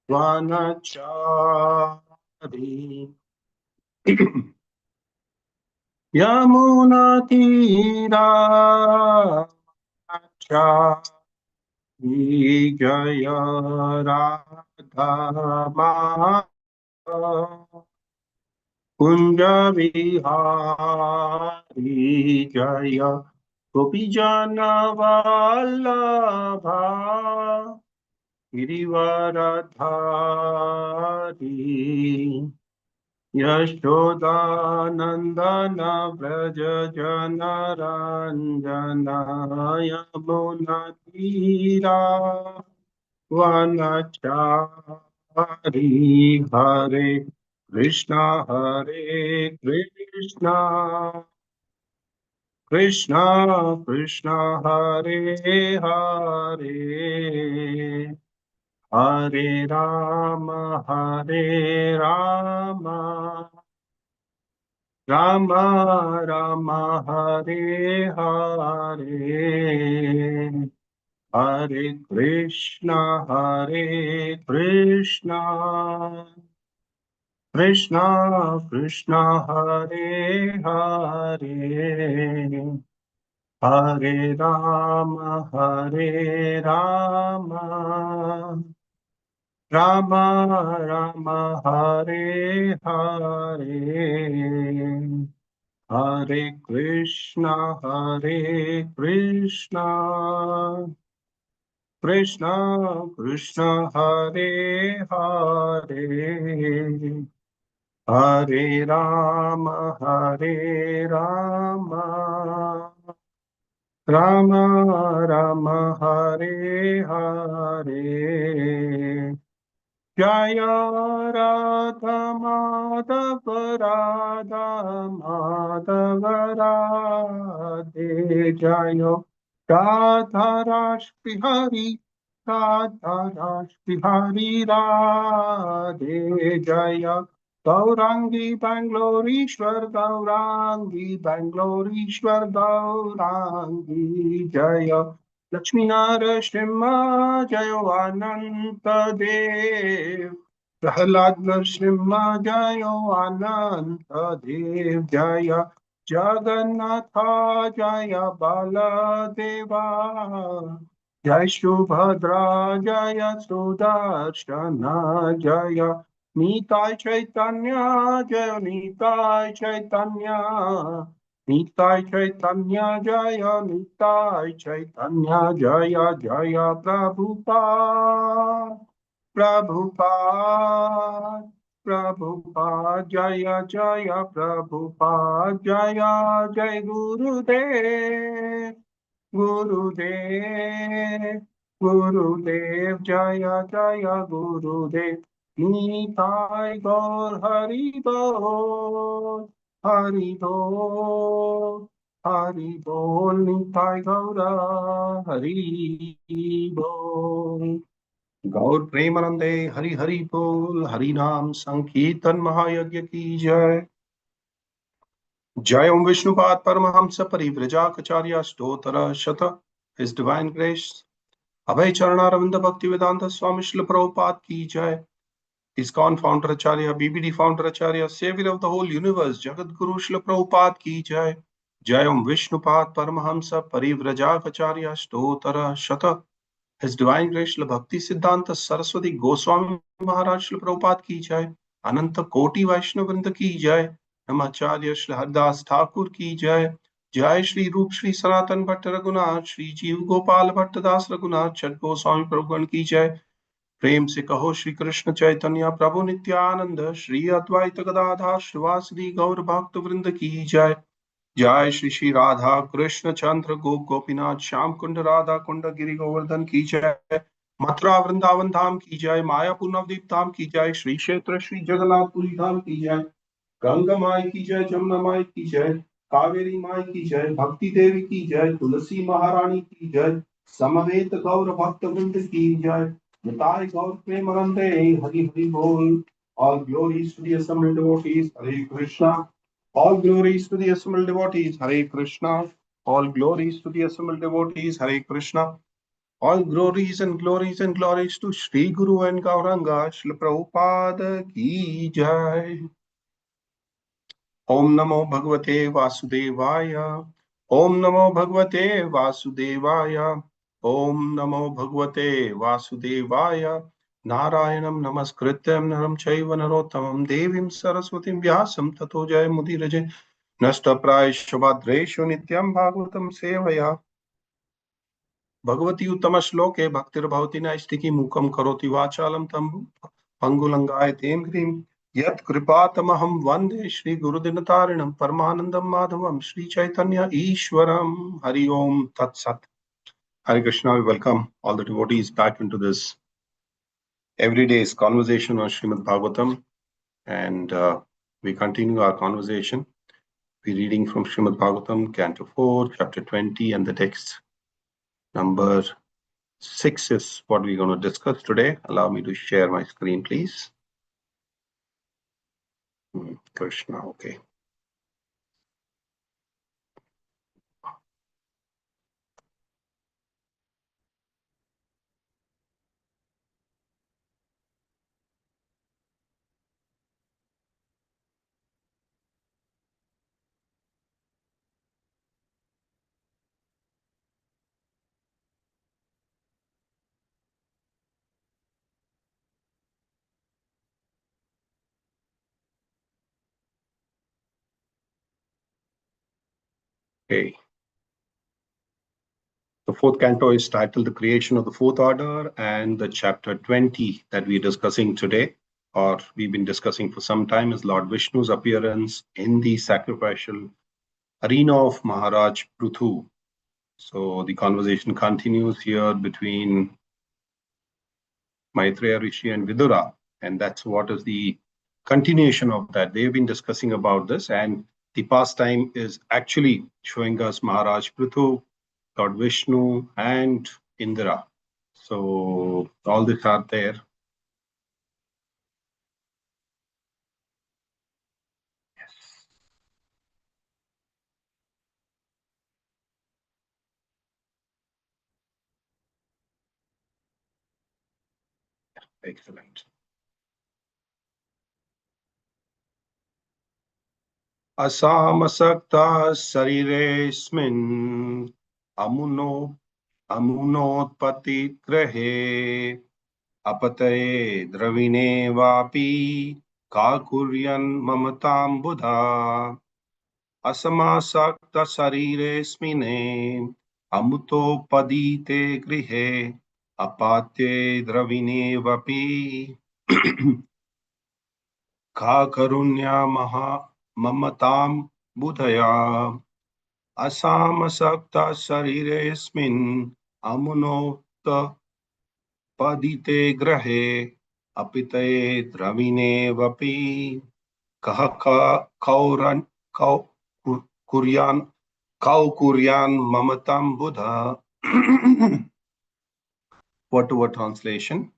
वनचारी यमुनातीरा जय राधा कुंज विहारी जय गोपीजन वल्लभा गिरिवरधारी यशोदानंदन व्रज जनरंजन यमुनातीरा वनचारी हरे कृष्णा कृष्णा कृष्णा हरे हरे हरे राम राम राम हरे हरे हरे कृष्णा कृष्णा कृष्णा हरे हरे हरे राम राम राम हरे हरे हरे कृष्णा कृष्णा कृष्णा हरे हरे हरे राम राम राम हरे हरे जय राधा माधव राधे जय राधा राष्ट्रबिहारी राधे जय गौरांगी बैंगलोरीश्वर गौरांगी जय लक्ष्मी नरसिंह जय अनंत देव प्रहलाद नरसिंह जय अनंत देव जय जगन्नाथ जय बलदेवा जय सुभद्रा जय सुदर्शन जय निताय चैतन्य जय निताय चैतन्य निताय चैतन्य जय निताय चैतन्य जय जय प्रभुपाद जय जय प्रभुपाद जय जय गुरुदेव जय जय गुरुदेव निताय गौर हरि बोल निताय गौर हरि बोल गौर प्रेमानंदे हरि हरि बोल हरि नाम संकीर्तन महायज्ञ की जय जय ओम विष्णुपाद परमहंस परिव्रजाचार्य स्तोत्र शत His Divine Grace अभय चरणारविंद भक्ति वेदांत स्वामी श्रील प्रभुपाद की जय ISKCON founder Acharya, BBD founder Acharya, Savior of the whole universe, Jagat Guru Srila Prabhupada की जय जय ओम विष्णुपाद परमहंस परिव्रजाचार्य स्तोत्र शत His Divine Grace Srila Bhakti सिद्धांत सरस्वती गोस्वामी महाराज श्री प्रभुपाद की जय अनंत कोटि वैष्णव वृंद की जय नमाचार्य श्री हरदास ठाकुर की जय जय श्री रूप श्री सनातन भट्ट रघुनाथ श्री जीव गोपाल भट्ट दास रघुनाथ छठ गोस्वामी प्रभुगण की जय प्रेम से कहो श्री कृष्ण चैतन्य प्रभु नित्यानंद श्री अद्वैत गदाधर श्रीवासदि गौर भक्त वृंद की जय जय श्री श्री राधा कृष्ण चंद्र गोपीनाथ श्याम कुंड राधा कुंड गिरि गोवर्धन की जय मथुरा वृंदावन धाम की जय मायापुर नवदीप धाम की जय श्री क्षेत्र श्री जगन्नाथपुरी धाम की जय गंगा माई की जय जमुना माई की जय कावेरी माई की जय भक्ति देवी की जय तुलसी महारानी की जय समवेत गौर भक्त वृंद की जय निताय गौर प्रेमानंदे हरि हरि बोल all glories to the assembled devotees Hare Krishna all glories to the assembled devotees Hare Krishna all glories to the assembled devotees Hare Krishna All glories and glories and glories to Sri Guru and Gauranga Srila Prabhupada ki jai. Om Namo Bhagavate Vasudevaya. Om Namo Bhagavate Vasudevaya. Om Namo Bhagavate Vasudevaya. Narayanam Namaskrityam Naram Chaiva Narottamam Devim Saraswatim Vyasam Tato Jai Mudiraje Nashtaprayasya Bhadreshu Nityam Bhagavatam Sevaya Bhagavati Uttama Shloke Bhaktir Bhavati Naistiki Mukam Karoti Vachalam Tam Pangulangai Temgrim Yat Kripatamaham Vande Shri Gurudinatarinam Paramanandam Madhavam Shri Chaitanya Ishwaram Hari Om Tat Sat. Hare Krishna, we welcome all the devotees back into this everyday's conversation on Srimad Bhagavatam, and we continue our conversation. We're reading from Srimad Bhagavatam, Canto 4, Chapter 20, and the text number 6 is what we're going to discuss today. Allow me to share my screen, please. Krishna, okay. Okay. The fourth canto is titled The Creation of the Fourth Order, and the chapter 20 that we're discussing today, or we've been discussing for some time, is Lord Vishnu's appearance in the sacrificial arena of Maharaj Prithu. So the conversation continues here between Maitreya Rishi and Vidura, and that's what is the continuation of that. They've been discussing about this, and the pastime is actually showing us Maharaj Prithu, Lord Vishnu, and Indra. So all these are there. Yes. Excellent. Asamasakta sariresmin amunotpati grahe apataye dravine vapi kakuryan mamatam buddha asamasakta sariresmine amutopadite grihe apatye dravine vapi karunya maha mamatam buddhaya asamasakta sariresmin amunota padite grahe apitaye dravine vapi kahaka kauran kau kuryan mamatam buddha. Word to word translation.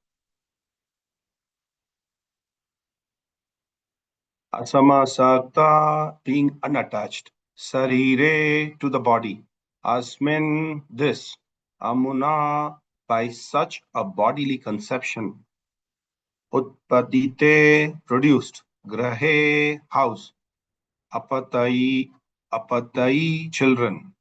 Asamasakta, being unattached. Sarire, to the body. Asmin, this. Amuna, by such a bodily conception. Utpadite, produced. Grahe, house. Apatai, children.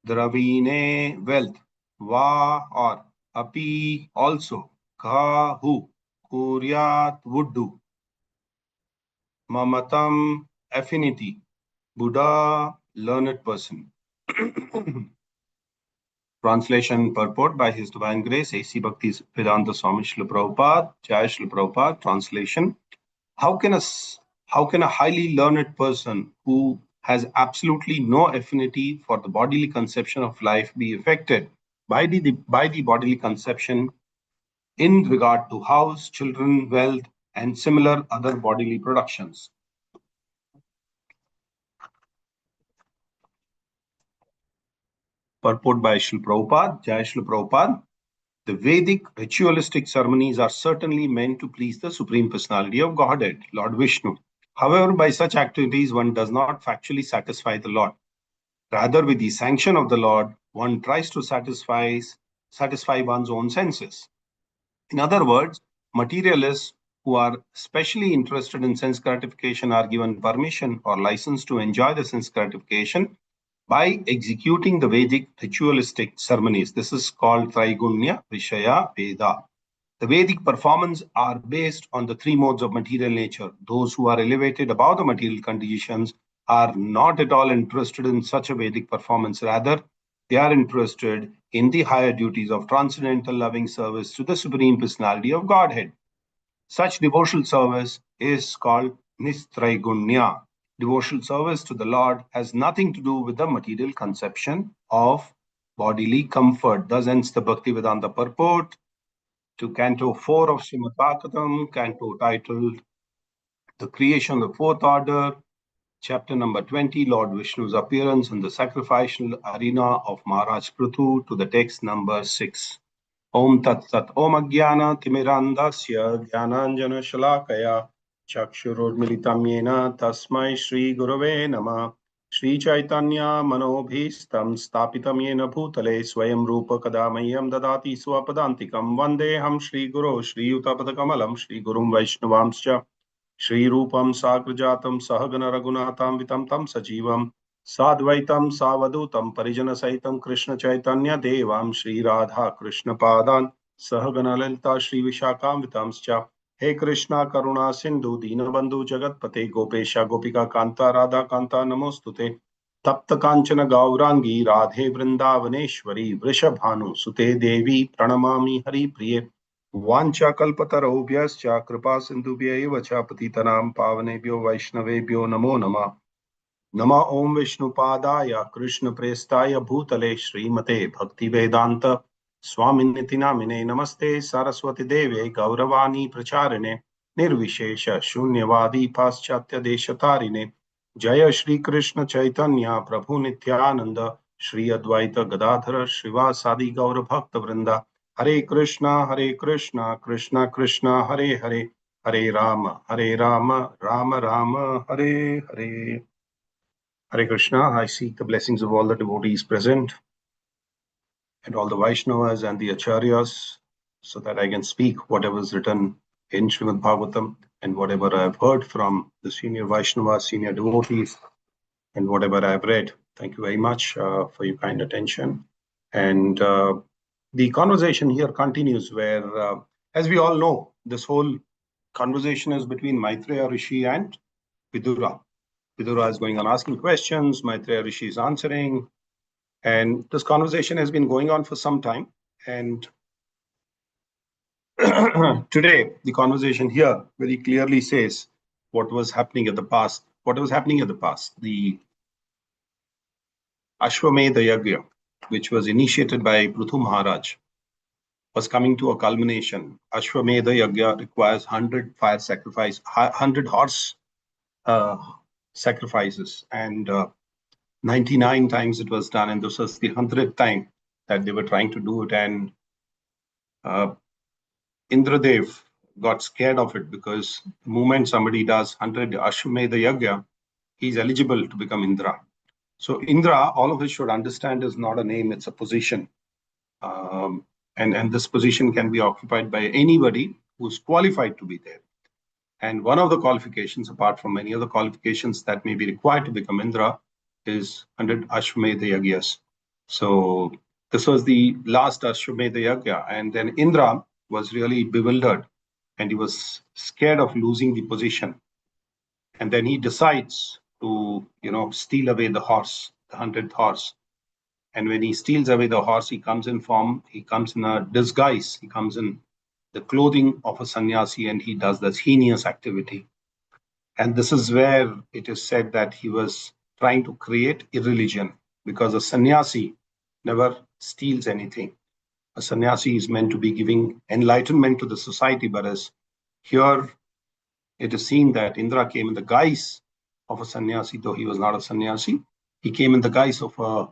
Dravine, wealth. Va, or. Api, also. Ka, who. Kuryat, would do. Mamatam, affinity. Buddha, learned person. Translation purport by His Divine Grace, A.C. Bhakti Vedanta Swami Srila Prabhupada, Jai Srila Prabhupada. Translation. How can a highly learned person who has absolutely no affinity for the bodily conception of life be affected by the bodily conception in regard to house, children, wealth, and similar other bodily productions? Purport by Srila Prabhupada, Jai Srila Prabhupada. The Vedic ritualistic ceremonies are certainly meant to please the Supreme Personality of Godhead, Lord Vishnu. However, by such activities, one does not factually satisfy the Lord. Rather, with the sanction of the Lord, one tries to satisfy satisfy one's own senses. In other words, materialists who are specially interested in sense gratification are given permission or license to enjoy the sense gratification by executing the Vedic ritualistic ceremonies. This is called Traigunya Vishaya Veda. The Vedic performances are based on the three modes of material nature. Those who are elevated above the material conditions are not at all interested in such a Vedic performance. Rather, they are interested in the higher duties of transcendental loving service to the Supreme Personality of Godhead. Such devotional service is called Nistraigunya. Devotional service to the Lord has nothing to do with the material conception of bodily comfort. Thus ends the Bhaktivedanta purport to Canto 4 of Srimad Bhagavatam, Canto titled The Creation of the Fourth Order, Chapter number 20, Lord Vishnu's Appearance in the Sacrificial Arena of Maharaj Prithu, to the text number 6. Om Tat Sat Om Ajnana Timirandasya Jnananjana Shalakaya Chakshurudmilitam Yena Tasmai Shri Gurave Namah Shri Chaitanya Manobhistam Stapitam Yena Bhutale Swayam Rupa Kadamayam Dadati Swapadantikam Vandeham Shri Guru Shri Yuttapadakamalam Shri Gurum Vaishnavamscha Shri Rupam Sagrajatam Sahagana Raghunatam Vitam Tam Sajivam Sadvaitam Savadutam Parijana Saitam Krishna Chaitanya Devam Shri Radha Krishna Padan Sahagana Lalita Shri Vishakam Vitamscha He Krishna Karuna Sindhu Dinabandhu Jagatpate Gopesha Gopika Kanta Radha Kanta Namostute Tapta Kanchana Gaurangi Radhe Vrindavaneshwari Vrishabhanu Sute Devi Pranamami Hari Priye Vancha kalpatarobhyascha kripa sindhubhya cha patitanam pavanebhyo vaishnavebhyo namo namah. Nama Om Vishnu Padaya Krishna Prestaya Bhutale Srimate Bhakti Vedanta Swaminiti Namine Namaste Saraswati Deve Gauravani Pracharine Nirvishesha Shunyavadi Paschatya Deshatarine Jaya Shri Krishna Chaitanya Prabhu Nityananda Shri Advaita Gadadhara Srivasadi Gaura Bhakta Vrinda Hare Krishna Krishna Krishna Hare Hare Hare Rama Rama Rama Hare Hare. Hare Krishna, I seek the blessings of all the devotees present and all the Vaishnavas and the Acharyas so that I can speak whatever is written in Srimad Bhagavatam and whatever I have heard from the senior Vaishnavas, senior devotees, and whatever I have read. Thank you very much for your kind attention. And the conversation here continues where, as we all know, this whole conversation is between Maitreya Rishi and Vidura. Vidura is going on asking questions, Maitreya Rishi is answering, and this conversation has been going on for some time. And today, the conversation here very clearly says what was happening at the past. What was happening at the past? The Ashwamedha Yagya, which was initiated by Prithu Maharaj, was coming to a culmination. Ashwamedha Yagya requires 100 fire sacrifice, 100 horse sacrifices, and 99 times it was done, and this was the 100th time that they were trying to do it. And Indradev got scared of it because the moment somebody does 100 Ashwamedha Yagya, he's eligible to become Indra. So Indra, all of us should understand, is not a name, it's a position. And this position can be occupied by anybody who's qualified to be there. And one of the qualifications, apart from many other qualifications that may be required to become Indra, is 100 Ashwamedha Yagyas. So this was the last Ashwamedha Yagya. And then Indra was really bewildered and he was scared of losing the position. And then he decides to, steal away the horse, the 100th horse. And when he steals away the horse, he comes in a disguise. He comes in the clothing of a sannyasi and he does this heinous activity. And this is where it is said that he was trying to create irreligion, because a sannyasi never steals anything. A sannyasi is meant to be giving enlightenment to the society, whereas here it is seen that Indra came in the guise of a sannyasi, though he was not a sannyasi. He came in the guise of a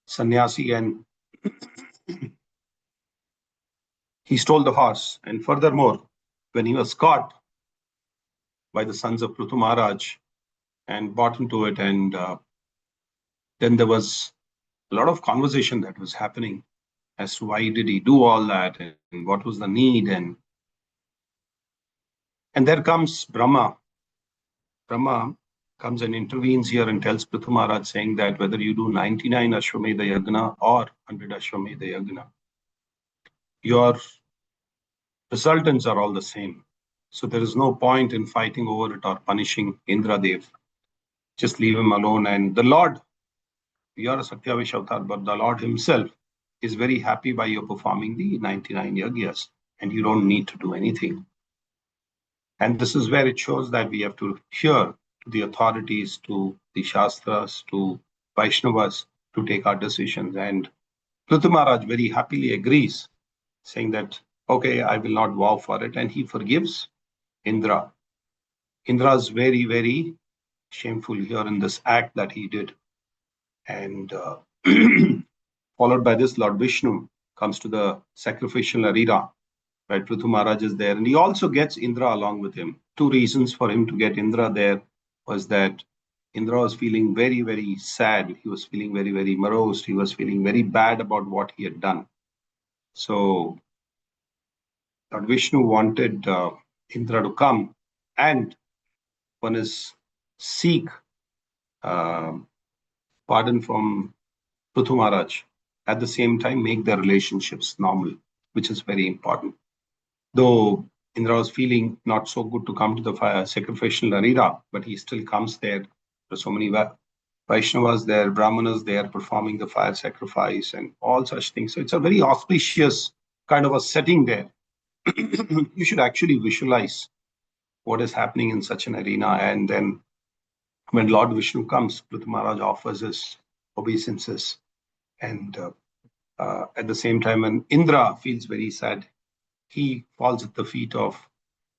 sannyasi and he stole the horse. And furthermore, when he was caught by the sons of Prithu Maharaj and bought into it, and then there was a lot of conversation that was happening. as to why did he do all that and what was the need. And there comes Brahma. Brahma comes and intervenes here and tells Prithu Maharaj, saying that whether you do 99 Ashwamedha Yagna or 100 Ashwamedha Yagna, your resultants are all the same. So there is no point in fighting over it or punishing Indradev. Just leave him alone. And the Lord, you are a Satyavish avatar, but the Lord himself is very happy by you performing the 99 yagyas, and you don't need to do anything. And this is where it shows that we have to hear to the authorities, to the Shastras, to Vaishnavas to take our decisions. And Prithu Maharaj very happily agrees, saying that, okay, I will not vow for it. And he forgives Indra. Indra is very, very shameful here in this act that he did. And followed by this, Lord Vishnu comes to the sacrificial arena. Right, Prithu Maharaj is there, and he also gets Indra along with him. Two reasons for him to get Indra there was that Indra was feeling very, very sad. He was feeling very, very morose. He was feeling very bad about what he had done. So Lord Vishnu wanted Indra to come, and one is seek pardon from Prithu Maharaj. At the same time, make their relationships normal, which is very important. Though Indra was feeling not so good to come to the fire sacrificial arena, but he still comes there. There are so many Vaishnavas there, Brahmanas there performing the fire sacrifice and all such things. So it's a very auspicious kind of a setting there. You should actually visualize what is happening in such an arena. And then when Lord Vishnu comes, Prithu Maharaj offers his obeisances. And at the same time, when Indra feels very sad, he falls at the feet of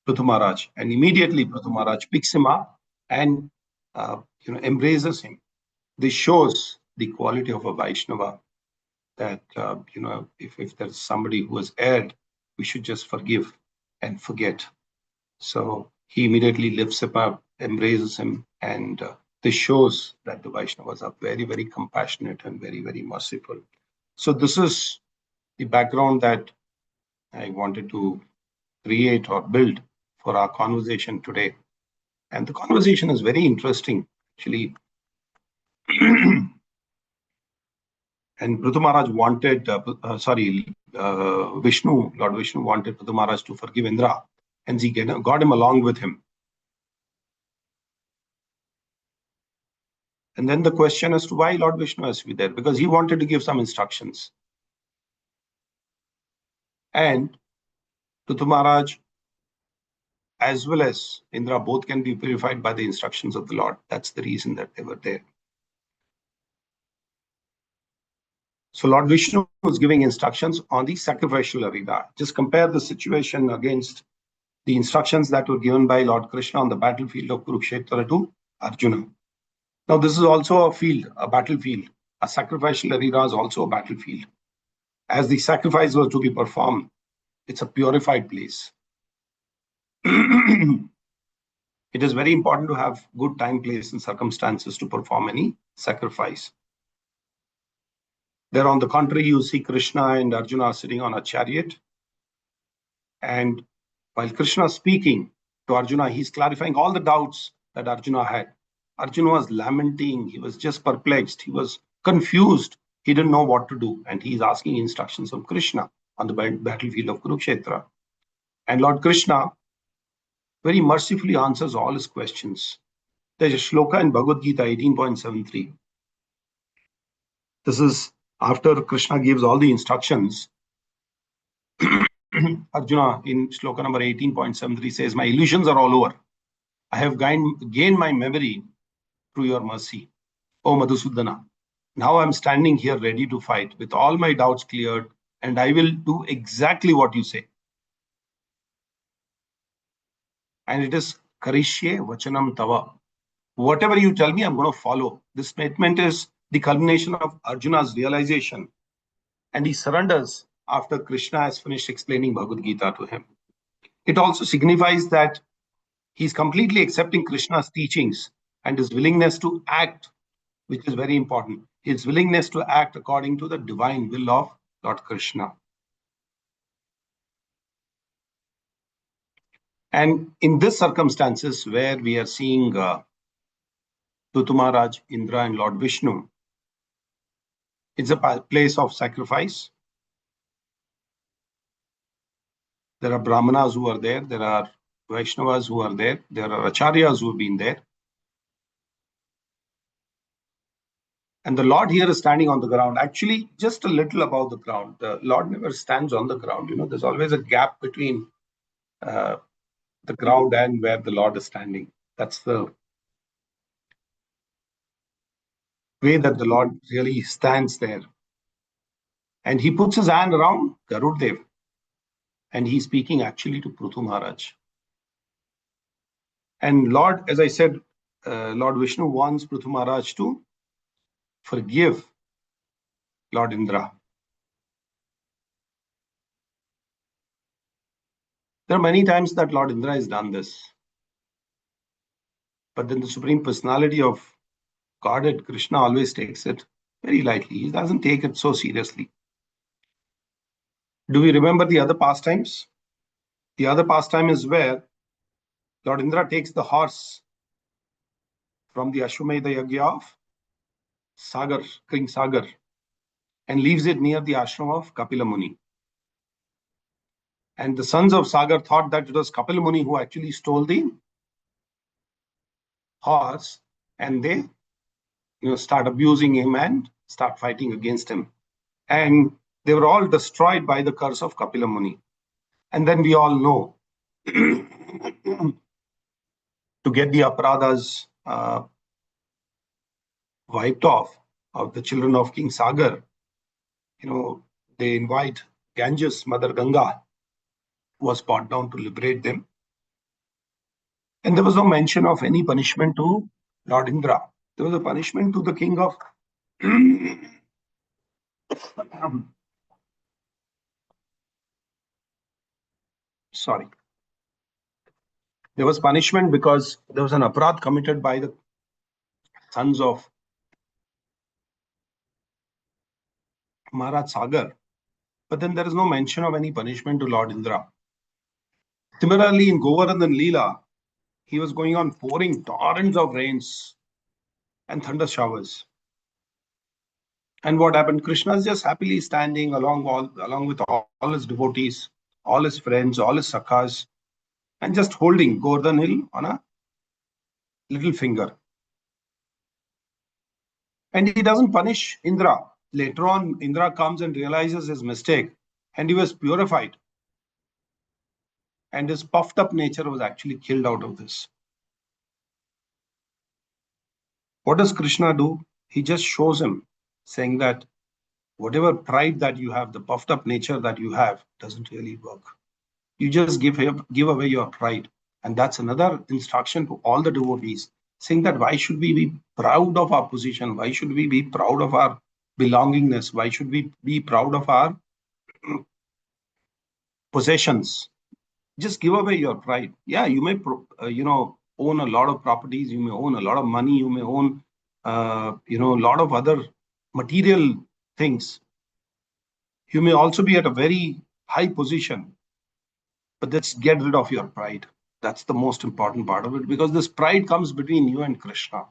Prithu Maharaj, and immediately Prithu Maharaj picks him up and embraces him. This shows the quality of a Vaishnava, that if there's somebody who has erred, we should just forgive and forget. So he immediately lifts him up, embraces him, and this shows that the Vaishnavas are very, very compassionate and very, very merciful. So this is the background that I wanted to create or build for our conversation today. And the conversation is very interesting, actually. And Prithu Maharaj wanted, Lord Vishnu wanted Prithu Maharaj to forgive Indra, and he got him along with him. And then the question as to why Lord Vishnu has to be there, because he wanted to give some instructions. And Prithu Maharaj as well as Indra both can be purified by the instructions of the Lord. That's the reason that they were there. So Lord Vishnu was giving instructions on the sacrificial arena. Just compare the situation against the instructions that were given by Lord Krishna on the battlefield of Kurukshetra to Arjuna. Now this is also a field, a battlefield. A sacrificial arena is also a battlefield. As the sacrifice was to be performed, it's a purified place. It is very important to have good time, place, and circumstances to perform any sacrifice. There, on the contrary, you see Krishna and Arjuna sitting on a chariot. And while Krishna is speaking to Arjuna, he's clarifying all the doubts that Arjuna had. Arjuna was lamenting. He was just perplexed. He was confused. He didn't know what to do. And he's asking instructions from Krishna on the battlefield of Kurukshetra. And Lord Krishna very mercifully answers all his questions. There's a shloka in Bhagavad Gita 18.73. This is after Krishna gives all the instructions. Arjuna in shloka number 18.73 says, my illusions are all over. I have gained my memory through your mercy, O Madhusudana. Now I'm standing here ready to fight with all my doubts cleared, and I will do exactly what you say. And it is Karishye Vachanam Tava. Whatever you tell me, I'm going to follow. This statement is the culmination of Arjuna's realization. And he surrenders after Krishna has finished explaining Bhagavad Gita to him. It also signifies that he's completely accepting Krishna's teachings and his willingness to act, which is very important. His willingness to act according to the divine will of Lord Krishna. And in this circumstances where we are seeing Prithu Maharaj, Indra and Lord Vishnu, it's a place of sacrifice. There are Brahmanas who are there. There are Vaishnavas who are there. There are Acharyas who have been there. And the Lord here is standing on the ground. Actually, just a little above the ground. The Lord never stands on the ground. There's always a gap between the ground and where the Lord is standing. That's the way that the Lord really stands there. And he puts his hand around Garuddev. And he's speaking actually to Prithu Maharaj. And Lord, as I said, Lord Vishnu wants Prithu Maharaj to forgive Lord Indra. There are many times that Lord Indra has done this. But then the Supreme Personality of Godhead, Krishna, always takes it very lightly. He doesn't take it so seriously. Do we remember the other pastimes? The other pastime is where Lord Indra takes the horse from the Ashwamedha Yagya of Sagar, King Sagar, and leaves it near the ashram of Kapila Muni. And the sons of Sagar thought that it was Kapila Muni who actually stole the horse, and they start abusing him and start fighting against him. And they were all destroyed by the curse of Kapila Muni. And then we all know to get the aparadhas wiped off of the children of King Sagar, they invite Ganges, Mother Ganga, who was brought down to liberate them. And there was no mention of any punishment to Lord Indra. There was a punishment to the king of sorry. There was punishment because there was an aparadh committed by the sons of Maharaj Sagar. But then there is no mention of any punishment to Lord Indra. Similarly, in Govardhan Leela, he was going on pouring torrents of rains and thunder showers. And what happened? Krishna is just happily standing along with all his devotees, all his friends, all his sakhas, and just holding Govardhan Hill on a little finger. And he doesn't punish Indra. Later on, Indra comes and realizes his mistake, and he was purified. And his puffed up nature was actually killed out of this. What does Krishna do? He just shows him, saying that whatever pride that you have, the puffed up nature that you have, doesn't really work. You just give away your pride. And that's another instruction to all the devotees, saying that why should we be proud of our position? Why should we be proud of our belongingness? Why should we be proud of our possessions? Just give away your pride. Yeah, you may, own a lot of properties. You may own a lot of money. You may own, a lot of other material things. You may also be at a very high position, but let's get rid of your pride. That's the most important part of it, because this pride comes between you and Krishna.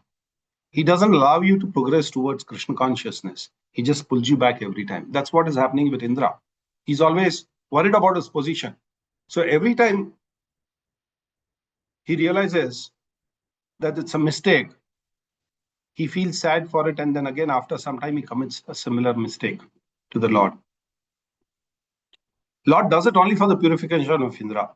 He doesn't allow you to progress towards Krishna consciousness. He just pulls you back every time. That's what is happening with Indra. He's always worried about his position. So every time he realizes that it's a mistake, he feels sad for it. And then again, after some time, he commits a similar mistake to the Lord. Lord does it only for the purification of Indra.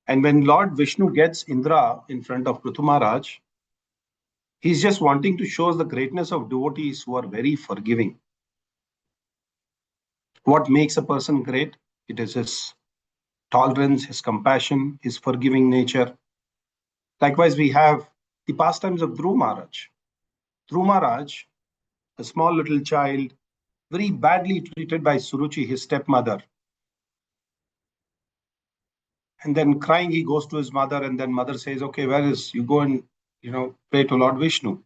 And when Lord Vishnu gets Indra in front of Prithu Maharaj, he's just wanting to show the greatness of devotees who are very forgiving. What makes a person great? It is his tolerance, his compassion, his forgiving nature. Likewise, we have the pastimes of Dhruv Maharaj. Dhruv Maharaj, a small little child, very badly treated by Suruchi, his stepmother. And then crying, he goes to his mother, and then mother says, okay, where is, you go and, pray to Lord Vishnu.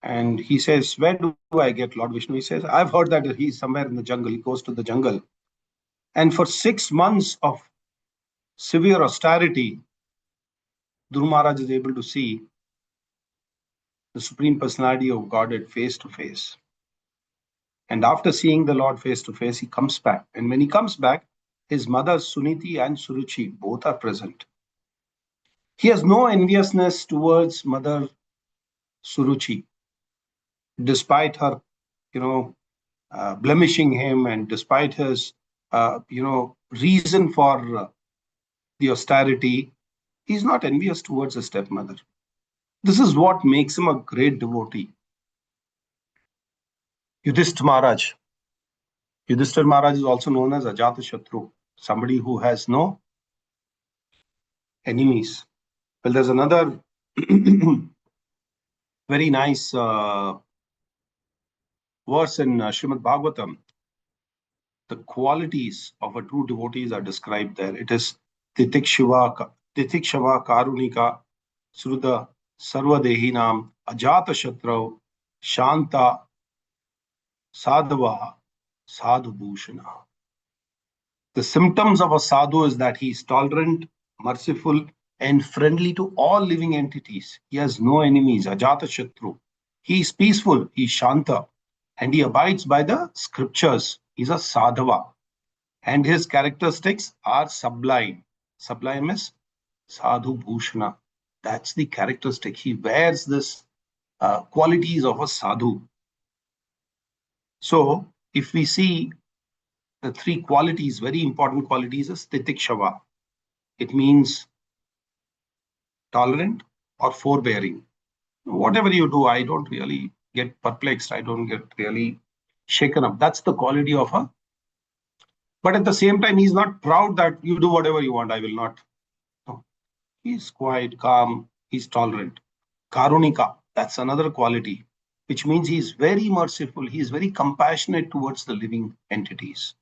And he says, where do I get Lord Vishnu? He says, I've heard that he's somewhere in the jungle. He goes to the jungle. And for 6 months of severe austerity, Dhruv Maharaj is able to see the Supreme Personality of Godhead face to face. And after seeing the Lord face to face, he comes back. And when he comes back, his mothers Suniti and Suruchi both are present. He has no enviousness towards Mother Suruchi, despite her, blemishing him, and despite his, reason for the austerity. He's not envious towards his stepmother. This is what makes him a great devotee. Yudhishthira Maharaj. Yudhishthira Maharaj is also known as Ajata Shatru, somebody who has no enemies. Well, there's another very nice verse in Srimad Bhagavatam. The qualities of a true devotee are described there. It is Titikshava Karunika Sruda Sarvadehinam Ajata Shatrau Shanta Sadhava Sadhu Bhushana. The symptoms of a sadhu is that he is tolerant, merciful, and friendly to all living entities. He has no enemies, Ajata Shatru. He is peaceful, he is Shanta, and he abides by the scriptures. He is a sadhava. And his characteristics are sublime. Sublime is Sadhu Bhushana. That's the characteristic. He wears this qualities of a sadhu. So, if we see the three qualities, very important qualities, is Titikshava. It means tolerant or forbearing. Whatever you do, I don't really get perplexed. I don't get really shaken up. That's the quality of a. But at the same time, he's not proud that you do whatever you want. I will not. No. He's quiet, calm. He's tolerant. Karunika. That's another quality, which means he's very merciful. He is very compassionate towards the living entities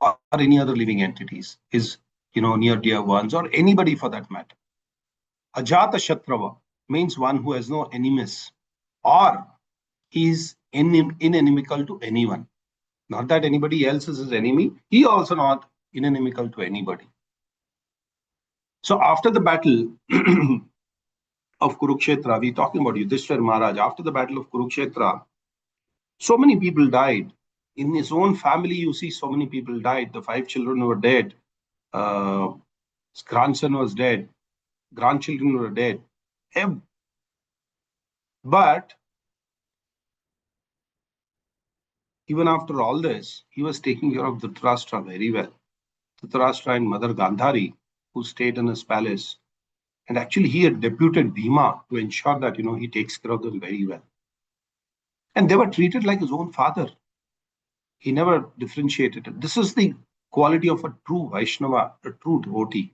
or any other living entities, his near dear ones or anybody for that matter. Ajata Shatrava means one who has no enemies, or is inimical to anyone. Not that anybody else is his enemy, he also not inimical to anybody. So after the battle of Kurukshetra, we're talking about Yudhishthira Maharaj. After the battle of Kurukshetra, so many people died. In his own family, you see so many people died. The 5 children were dead. His grandson was dead. Grandchildren were dead. But even after all this, he was taking care of Dhritarashtra very well. Dhritarashtra and Mother Gandhari, who stayed in his palace. And actually, he had deputed Bhima to ensure that, he takes care of them very well. And they were treated like his own father. He never differentiated it. This is the quality of a true Vaishnava, a true devotee.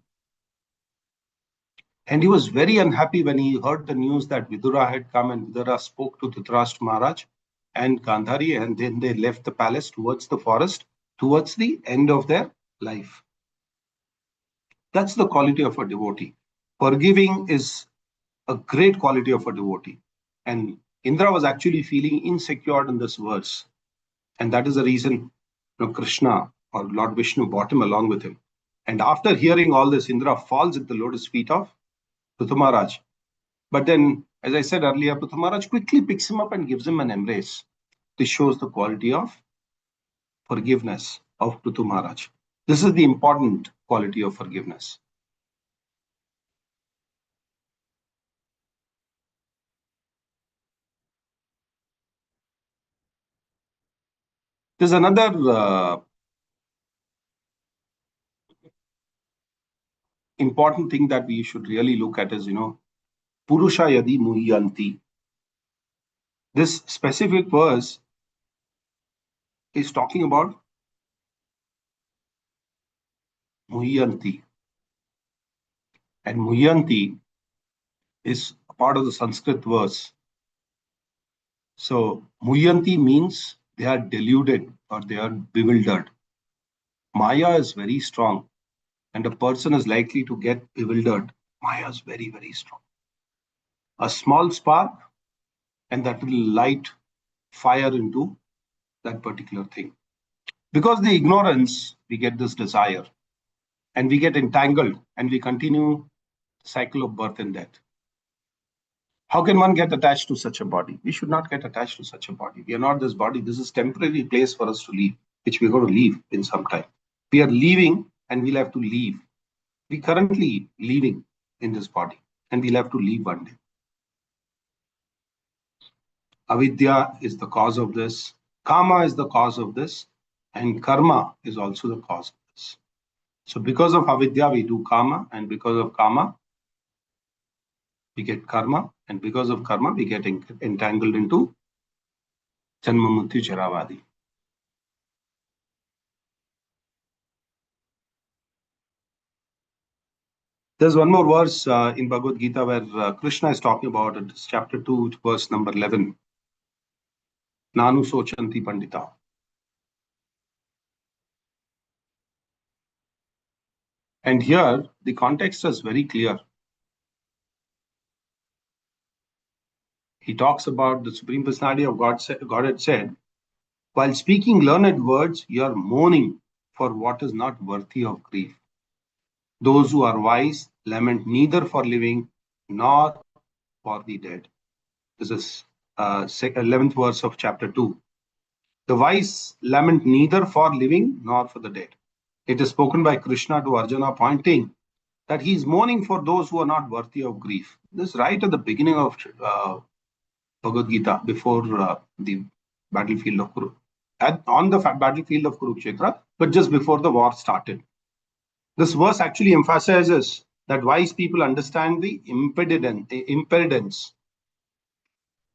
And he was very unhappy when he heard the news that Vidura had come, and Vidura spoke to Dhritarashtra Maharaj and Gandhari, and then they left the palace towards the forest, towards the end of their life. That's the quality of a devotee. Forgiving is a great quality of a devotee. And Indra was actually feeling insecure in this verse. And that is the reason Krishna or Lord Vishnu brought him along with him. And after hearing all this, Indra falls at the lotus feet of Prithu Maharaj. But then, as I said earlier, Prithu Maharaj quickly picks him up and gives him an embrace. This shows the quality of forgiveness of Prithu Maharaj. This is the important quality of forgiveness. There's another important thing that we should really look at is, Purusha Yadi Muhyanti. This specific verse is talking about Muhyanti. And Muhyanti is a part of the Sanskrit verse. So Muhyanti means they are deluded or they are bewildered. Maya is very strong, and a person is likely to get bewildered. Maya is very, very strong. A small spark and that will light fire into that particular thing. Because the ignorance, we get this desire and we get entangled and we continue the cycle of birth and death. How can one get attached to such a body? We should not get attached to such a body. We are not this body. This is temporary place for us to leave, which we're going to leave in some time. We are leaving and we'll have to leave. We currently living in this body and we'll have to leave one day. Avidya is the cause of this. Kama is the cause of this. And karma is also the cause of this. So because of avidya, we do kama, and because of kama, we get karma, and because of karma, we get entangled into janma mrityu jaravadi. There's one more verse in Bhagavad Gita where Krishna is talking about it. It's chapter 2, verse number 11. Nanu sochanti pandita. And here, the context is very clear. He talks about the Supreme Personality of Godhead said, while speaking learned words, you are mourning for what is not worthy of grief. Those who are wise lament neither for living nor for the dead. This is 11th verse of chapter 2. The wise lament neither for living nor for the dead. It is spoken by Krishna to Arjuna, pointing that he is mourning for those who are not worthy of grief. This is right at the beginning of Bhagavad Gita, before the battlefield of Kurukshetra, on the battlefield of Kurukshetra, but just before the war started. This verse actually emphasizes that wise people understand the impedance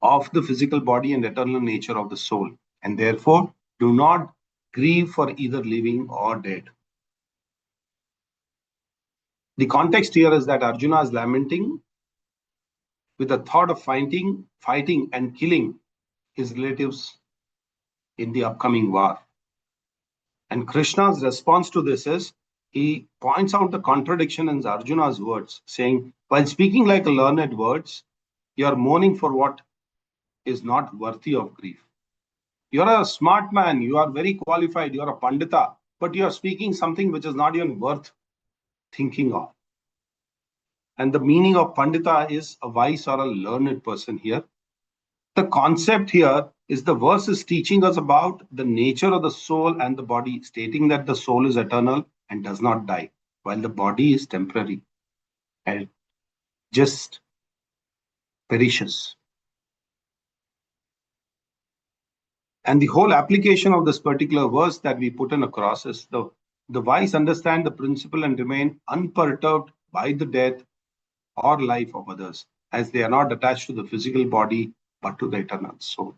of the physical body and eternal nature of the soul, and therefore do not grieve for either living or dead. The context here is that Arjuna is lamenting with the thought of fighting and killing his relatives in the upcoming war. And Krishna's response to this is, he points out the contradiction in Arjuna's words, saying, while speaking like learned words, you are mourning for what is not worthy of grief. You are a smart man, you are very qualified, you are a pandita, but you are speaking something which is not even worth thinking of. And the meaning of pandita is a wise or a learned person here. The concept here is the verse is teaching us about the nature of the soul and the body, stating that the soul is eternal and does not die, while the body is temporary and just perishes. And the whole application of this particular verse that we put in across is the wise understand the principle and remain unperturbed by the death or life of others, as they are not attached to the physical body, but to the eternal soul.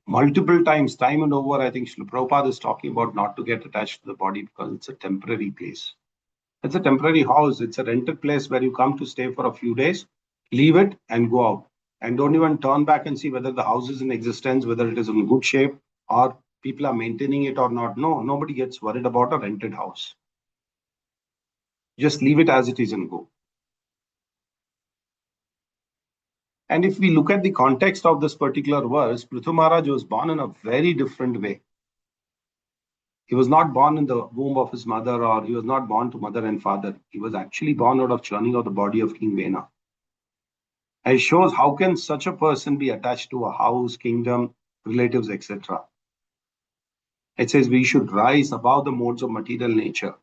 Multiple times, time and over, I think Srila Prabhupada is talking about not to get attached to the body because it's a temporary place. It's a temporary house. It's a rented place where you come to stay for a few days, leave it and go out. And don't even turn back and see whether the house is in existence, whether it is in good shape or people are maintaining it or not. No, nobody gets worried about a rented house. Just leave it as it is and go. And if we look at the context of this particular verse, Prithu Maharaj was born in a very different way. He was not born in the womb of his mother, or he was not born to mother and father. He was actually born out of churning of the body of King Vena. And it shows how can such a person be attached to a house, kingdom, relatives, etc. It says we should rise above the modes of material nature.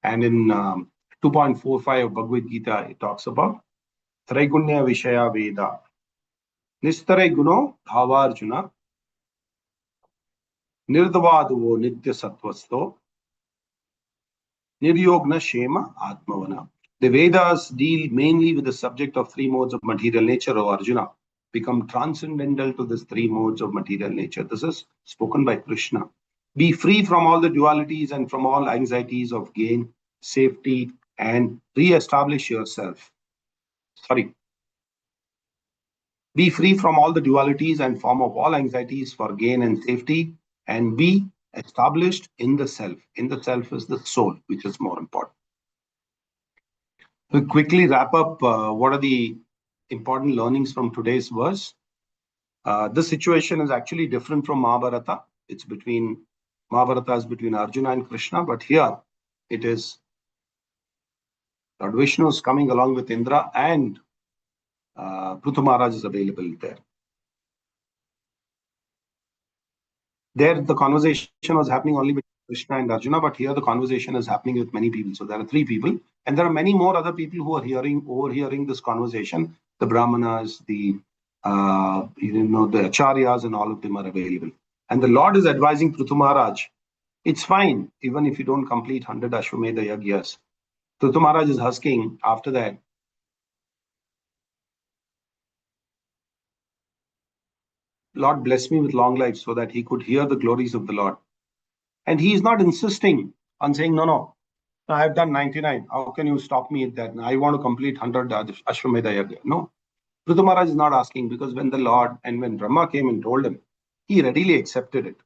And in 2.45 of Bhagavad Gita, it talks about Traigunya Vishaya Veda. Nistare Guno Bhavarjuna Nirdavaduvo Nitya Sattvasto Niryogna Shema Atmavana. The Vedas deal mainly with the subject of three modes of material nature, O Arjuna. Become transcendental to these three modes of material nature. This is spoken by Krishna. Be free from all the dualities and from all anxieties of gain, safety, and re-establish yourself. Be free from all the dualities and form of all anxieties for gain and safety, and be established in the self. In the self is the soul, which is more important. We quickly wrap up what are the important learnings from today's verse. This situation is actually different from Mahabharata. It's between Mahabharata is between Arjuna and Krishna, but here it is Lord Vishnu is coming along with Indra, and Prithu Maharaj is available there. There, the conversation was happening only with Krishna and Arjuna, but here the conversation is happening with many people. So there are 3 people, and there are many more other people who are overhearing this conversation. The Brahmanas, the the Acharyas, and all of them are available. And the Lord is advising Prithu Maharaj, it's fine, even if you don't complete 100 Ashwamedha Yagyas. Prithu Maharaj is asking after that, Lord bless me with long life so that he could hear the glories of the Lord. And he is not insisting on saying, no, I have done 99. How can you stop me at that? I want to complete 100 Ashwamedha Yagya. No. Prithu Maharaj is not asking, because when the Lord and when Brahma came and told him, he readily accepted it.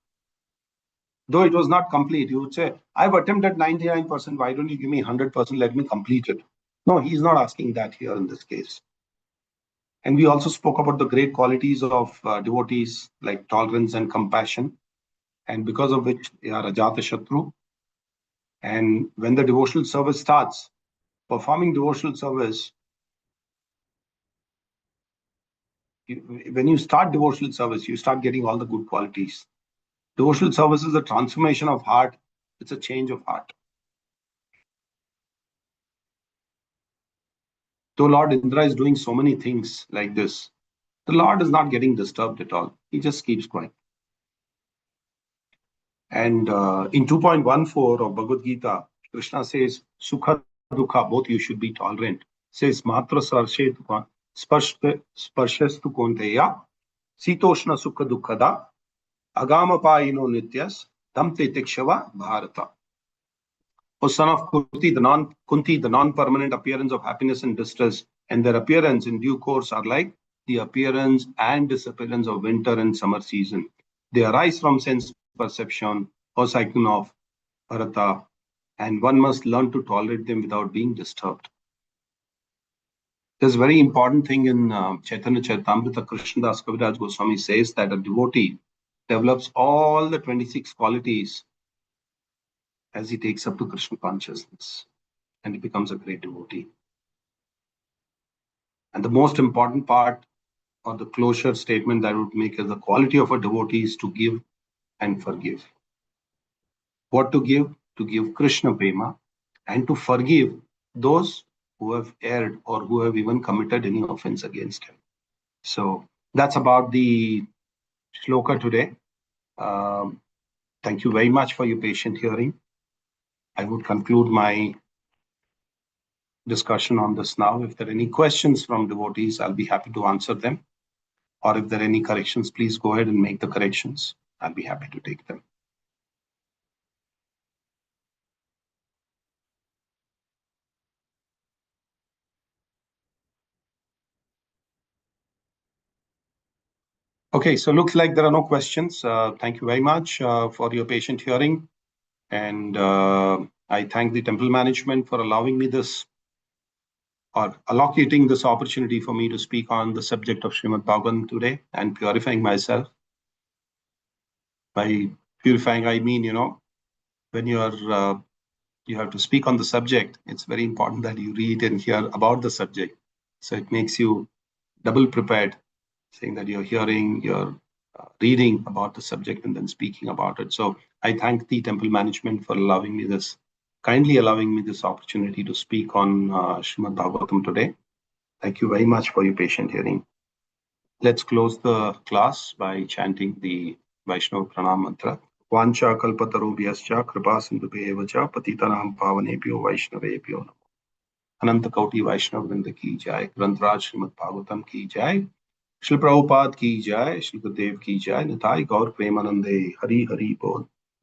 Though it was not complete, he would say, I've attempted 99%. Why don't you give me 100%? Let me complete it. No, he's not asking that here in this case. And we also spoke about the great qualities of devotees like tolerance and compassion, and because of which they are Ajata Shatru. And when the devotional service starts, performing devotional service, when you start devotional service, you start getting all the good qualities. Devotional service is a transformation of heart. It's a change of heart. Though Lord Indra is doing so many things like this, the Lord is not getting disturbed at all. He just keeps quiet. And in 2.14 of Bhagavad Gita, Krishna says, Sukha Dukha, both you should be tolerant. Says, Matra Sarshetu Sparshyastu Konteya, Sitoshna Sukha Dukkada, Agamapayino Nityas, Tamte Tikshava Bharata. O son of Kunti, the non-permanent appearance of happiness and distress, and their appearance in due course are like the appearance and disappearance of winter and summer season. They arise from sense perception, or cycle of Bharata, and one must learn to tolerate them without being disturbed. There's a very important thing in Chaitanya Charitamrita. Krishnadas Kaviraj Goswami says that a devotee develops all the 26 qualities as he takes up to Krishna consciousness, and he becomes a great devotee. And the most important part, or the closure statement that I would make, is the quality of a devotee is to give and forgive. What to give? To give Krishna Prema, and to forgive those who have erred or who have even committed any offense against him. So that's about the shloka today. Thank you very much for your patient hearing. I would conclude my discussion on this now. If there are any questions from devotees, I'll be happy to answer them. Or if there are any corrections, please go ahead and make the corrections. I'll be happy to take them. Okay, so looks like there are no questions. Thank you very much for your patient hearing. And I thank the temple management for allowing me this, or allocating this opportunity for me to speak on the subject of Srimad Bhagavatam today, and purifying myself. By purifying, I mean, when you have to speak on the subject, it's very important that you read and hear about the subject. So it makes you double prepared, saying that you're reading about the subject and then speaking about it. So I thank the temple management for kindly allowing me this opportunity to speak on Srimad Bhagavatam today. Thank you very much for your patient hearing. Let's close the class by chanting the Vaishnava Pranam mantra. Vancha kalpatarubhyascha kripa sindhubheva cha patitanam pavanebhyo vaishnavebhyo namo. Ananta Koti Vaishnava Vrinda ki jai, Grantraj Srimad Bhagavatam ki jai, Shri Prabhupada ki jai, Shri Gurudev ki jai, Nitai Gaur Premanande, Hari Hari Bol.